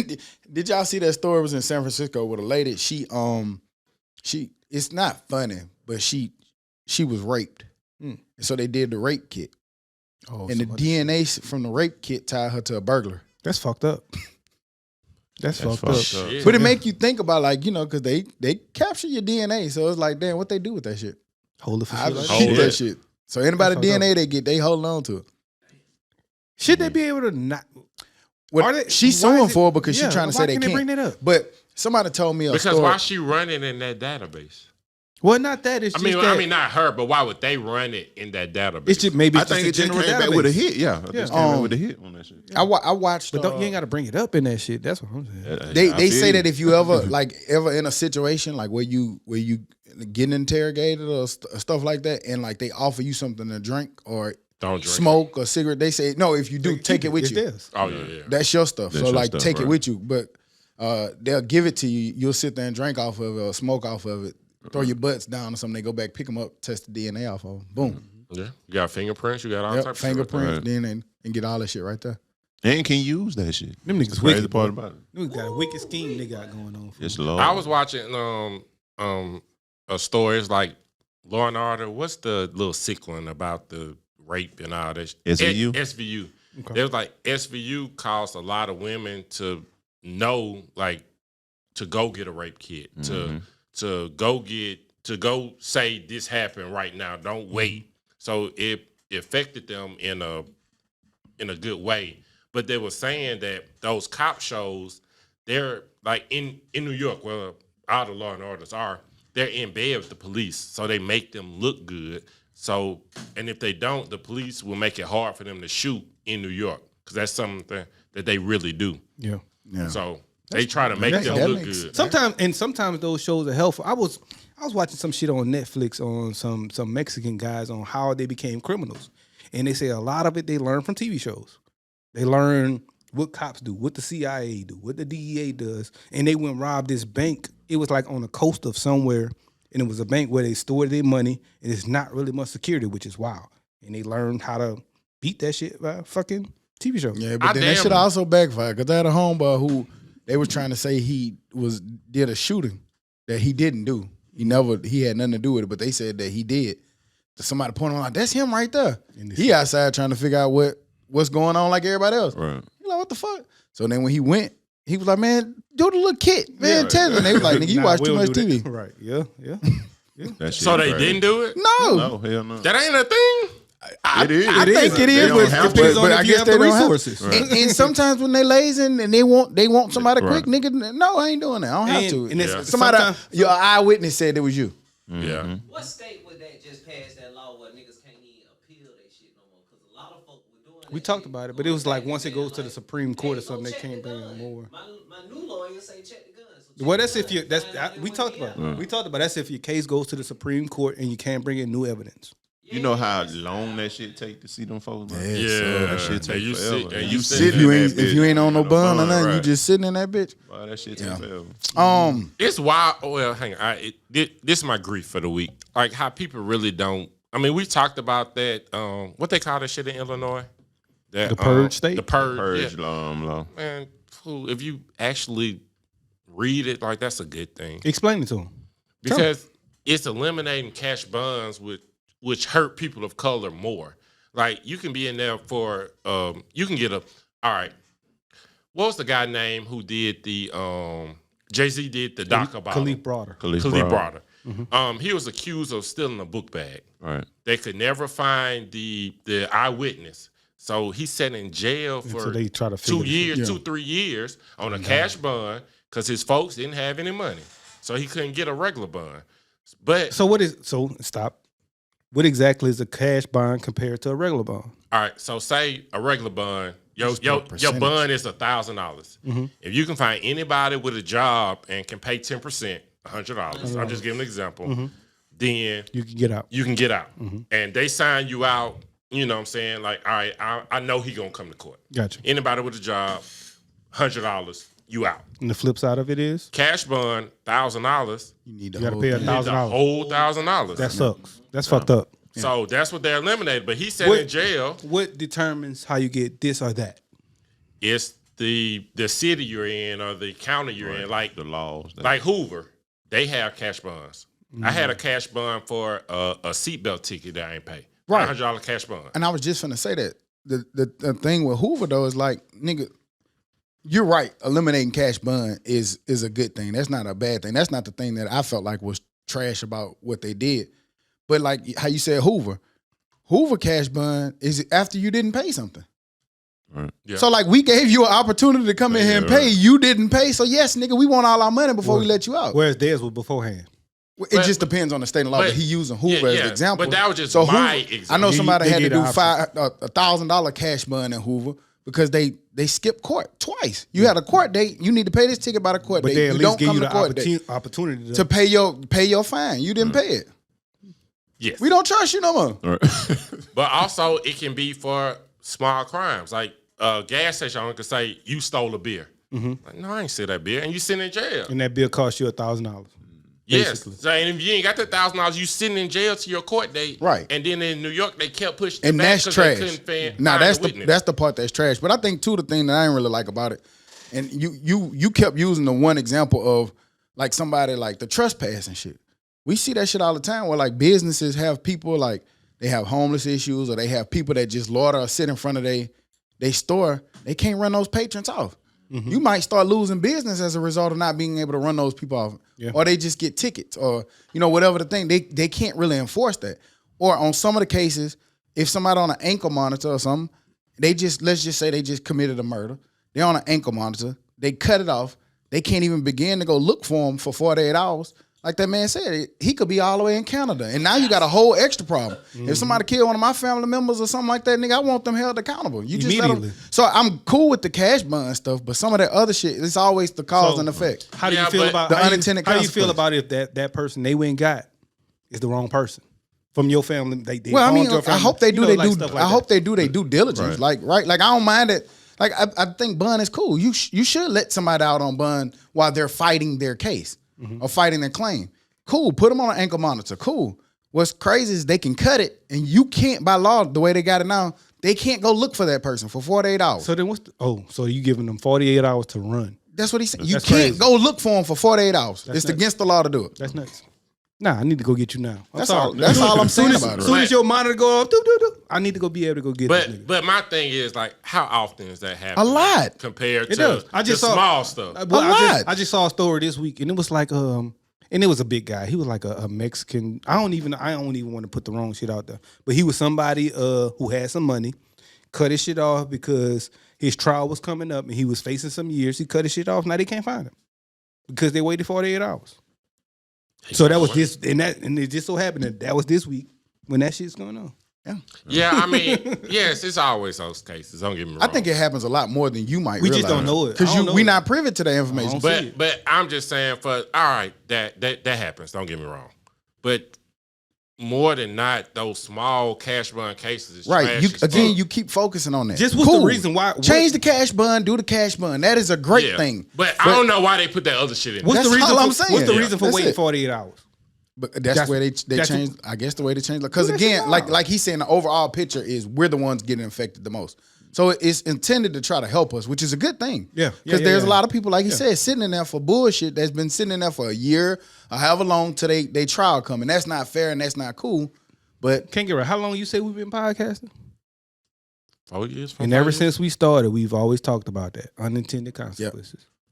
did y'all see that story? It was in San Francisco with a lady. She it's not funny, but she was raped. And so they did the rape kit. Oh, and the DNA from the rape kit tied her to a burglar. That's fucked up. That's fucked up. Shit. But it make you think about, like, you know, because they capture your DNA. So it's like, damn, what they do with that shit? Hold it for I shit. keep that shit. So anybody That's DNA fucked they get, they hold on to it. Should they be able to not? She's suing for it because she's trying to say they can't. can't. Bring that up? But somebody told me because story. why she running in that database? Well, not that. It's I mean, just not her, but why would they run it in that database? it's just maybe I it's think it just a just general came back database. with a hit. Yeah, it just came back with a hit on that shit. I watched. But you ain't got to bring it up in that shit. That's what I'm saying. They say that if you ever in a situation like where you getting interrogated or stuff like that, and like they offer you something to drink or don't drink smoke or cigarette, they say no. If you do, take it with It's you. theirs. Oh yeah. That's your stuff. That's so your like stuff, take it right. with you, but they'll give it to you. You'll sit there and drink off of it or smoke off of it. Throw your butts down or something. They go back, pick them up, test the DNA off of them. Boom. Yeah, you got fingerprints. You got all Yep, types fingerprints, of DNA, and get all that shit right there. And can use that shit. Them That's niggas the crazy wicked. part about it. Them got a wicked scheme they got going on. It's low. I was watching a story. It's like Law and Order. What's the little sick one about the rape and all that? SVU? SVU. Okay. There's like SVU caused a lot of women to know, like, to go get a rape kit, to go say this happened right now. Don't wait. So it affected them in a good way. But they were saying that those cop shows, they're like in New York, where all the Law and Orders are, they're in bed with the police. So they make them look good. So, and if they don't, the police will make it hard for them to shoot in New York because that's something that they really do. Yeah. So they try to make them look good. Sometimes those shows are helpful. I was watching some shit on Netflix on some Mexican guys on how they became criminals, and they say a lot of it they learn from TV shows. They learn what cops do, what the CIA do, what the DEA does, and they went and robbed this bank. It was like on the coast of somewhere, and it was a bank where they stored their money, and it's not really much security, which is wild. And they learned how to beat that shit by fucking TV shows. Yeah, but then that shit also backfired because I had a homeboy who they was trying to say he did a shooting that he didn't do. He had nothing to do with it, but they said that he did. Somebody pointed out, that's him right there. He outside trying to figure out what's going on like everybody else. Right. He like, what the fuck? So then when he went, he was like, man, do the little kit, man, tell him. They was like, nigga, you watch too much TV. Right, yeah. That shit So they crazy. didn't do it? No. No, hell no. That ain't a thing? It is. I think it They is, don't but have depends to. on if I you guess have they the don't have- resources. And sometimes when they lazy and they want somebody Right. quick, nigga, no, I ain't doing that. I don't have to. And it's- Somebody, sometimes- your eyewitness said it was you. Yeah. What state would that just pass that law where niggas can't even appeal that shit no more? Because a lot of folk were doing that. We talked shit about it, but it was like once it goes to the like, Supreme Court or hey, something, go they check can't the bring gun. in more. My new lawyer say check the gun. So check Well, the that's if gun. you. That's Find out we when talked they about. out. We talked about that's if your case goes to the Supreme Court and you can't bring in new evidence. You know how long that shit take to see them folks? Man? Yeah. That shit take And you forever. sit- and man. you sit sit- in that If you bitch, ain't on no man, bond or nothing, you right. just sitting in that bitch. Wow, that shit take forever. It's wild. Well, hang on. This is my grief for the week. Like how people really don't. I mean, we talked about that. What they call that shit in Illinois? That, The purge state? The purge. Purge Yeah. law. Man, if you actually read it, like that's a good thing Explain it to them. because it's eliminating cash bonds, which hurt people of color more. Like you can be in there for. You can get all right. What was the guy name who did the Jay-Z did the doc about him? Khalif Broder. Khalif Broder. He was accused of stealing a book bag. Right. They could never find the eyewitness. So he sat in jail for So they try to 2 figure years, 2-3 years on a cash bond because his folks didn't have any money. So he couldn't get a regular bond. But So stop. What exactly is a cash bond compared to a regular bond? all right, so say a regular bond, your bond is $1,000. If you can find anybody with a job and can pay 10%, $100. I'm just giving an example. Then You can get out. you can get out. And they sign you out, you know what I'm saying? Like, all right, I know he gonna come to court. Gotcha. Anybody with a job, $100, you out. And the flip side of it is Cash bond, $1,000, You need to you got to pay you need the $1,000. whole $1,000. That sucks. That's fucked up. So that's what they're eliminated. But he sat What- in jail. What determines how you get this or that? It's the city you're in or the county you're in, like the laws. like Hoover, they have cash bonds. I had a cash bond for a seatbelt ticket that I ain't pay. Right. $100 cash bond. And I was just finna say that the thing with Hoover though is like, nigga, you're right. Eliminating cash bond is a good thing. That's not a bad thing. That's not the thing that I felt like was trash about what they did. But like how you said Hoover cash bond is after you didn't pay something. Right. Yeah. So like we gave you an opportunity to come in here and pay. right. You didn't pay. So yes, nigga, we want all our money before we let you out. Whereas theirs was beforehand. It just depends on the state of law. But he using Hoover as the example. But that was just so my Hoover, example. I know somebody They had to gave do the $1,000 cash bond in Hoover because they skipped court twice. You had a court date. You need to pay this ticket by the court But date. they at You least don't give come you to the court date opportunity to pay your fine. You didn't pay it. Yes. We don't trust you no more. Right. But also, it can be for small crimes. Like a gas station owner could say, you stole a beer. Like, no, I ain't steal that beer. And you sitting in jail. and that bill cost you $1,000. Yes. basically. So, and if you ain't got that $1,000, you sitting in jail to your court date. Right. And then in New York, they kept pushing it And back that's 'cause trash. they couldn't find Nah, the witness. that's the part that's trash. But I think too the thing that I ain't really like about it, and you kept using the one example of like somebody like the trespass and shit. We see that shit all the time where like businesses have people like they have homeless issues or they have people that just loiter or sit in front of they store. They can't run those patrons off. You might start losing business as a result of not being able to run those people off. Yeah. Or they just get tickets or, whatever the thing. They can't really enforce that. Or on some of the cases, if somebody on an ankle monitor or something, let's just say they just committed a murder. They're on an ankle monitor. They cut it off. They can't even begin to go look for him for 48 hours. Like that man said, he could be all the way in Canada. And now you got a whole extra problem. If somebody killed one of my family members or something like that, nigga, I want them held accountable. You just let them. Immediately. So I'm cool with the cash bond stuff, but some of that other shit, it's always the cause and effect. How do you Yeah, feel but about the how you- unintended How do you feel consequence. about if that person they went and got is the wrong person from your family? They Well, I harmed mean, your I family, hope they do. stuff like I hope that. they do their due diligence. Right. Like I don't mind it. Like I think bond is cool. You should let somebody out on bond while they're fighting their case or fighting their claim. Cool. Put them on an ankle monitor. Cool. What's crazy is they can cut it, and you can't, by law, the way they got it now, they can't go look for that person for 48 hours. So then so you giving them 48 hours to run? That's what he said. You That's can't crazy. go look for him for 48 hours. That's It's nuts. against the law to do it. That's nuts. Nah, I need to go get you now. I'm That's sorry. all. That's all I'm saying about As it. soon as your monitor go off, I need to go be able to go get this nigga. But my thing is like, how often does that happen? A lot. compared It to does. I just the saw small stuff. Well, lot. I just saw a story this week, and it was like and it was a big guy. He was like a Mexican. I don't even want to put the wrong shit out there, but he was somebody who had some money, cut his shit off because his trial was coming up and he was facing some years. He cut his shit off. Now they can't find him because they waited 48 hours. So that was this, and it just so happened that was this week when that shit's going on. Yeah, I mean, yes, it's always those cases. Don't get me wrong. I think it happens a lot more than you might We realize. just don't know it. I Because don't know we it. not privy to that information. see it. But I'm just saying, all right, that happens. Don't get me wrong. But more than not, those small cash bond cases is Right. trash You as fuck. you keep focusing on that. Just what's the reason why? Change the cash bond, do the cash bond. That is a great Yeah. thing. But I don't know why they put that other shit in. What's That's the reason? all I'm for, saying. What's the Yeah. reason for That's waiting it. 48 hours? But that's That's- where they that's changed. I guess the way they changed. Because that again, shit like he's saying, the overall picture is we're the ones getting infected the most. So it's intended to try to help us, which is a good thing. Yeah. Because Yeah, there's a yeah. lot of people, like he said, sitting in there for bullshit that's been sitting in there for a year or however long till they trial come. And that's not fair and that's not cool. But Can't get right. How long you say we've been podcasting? 4 years. And ever since we started, we've always talked about that unintended consequences.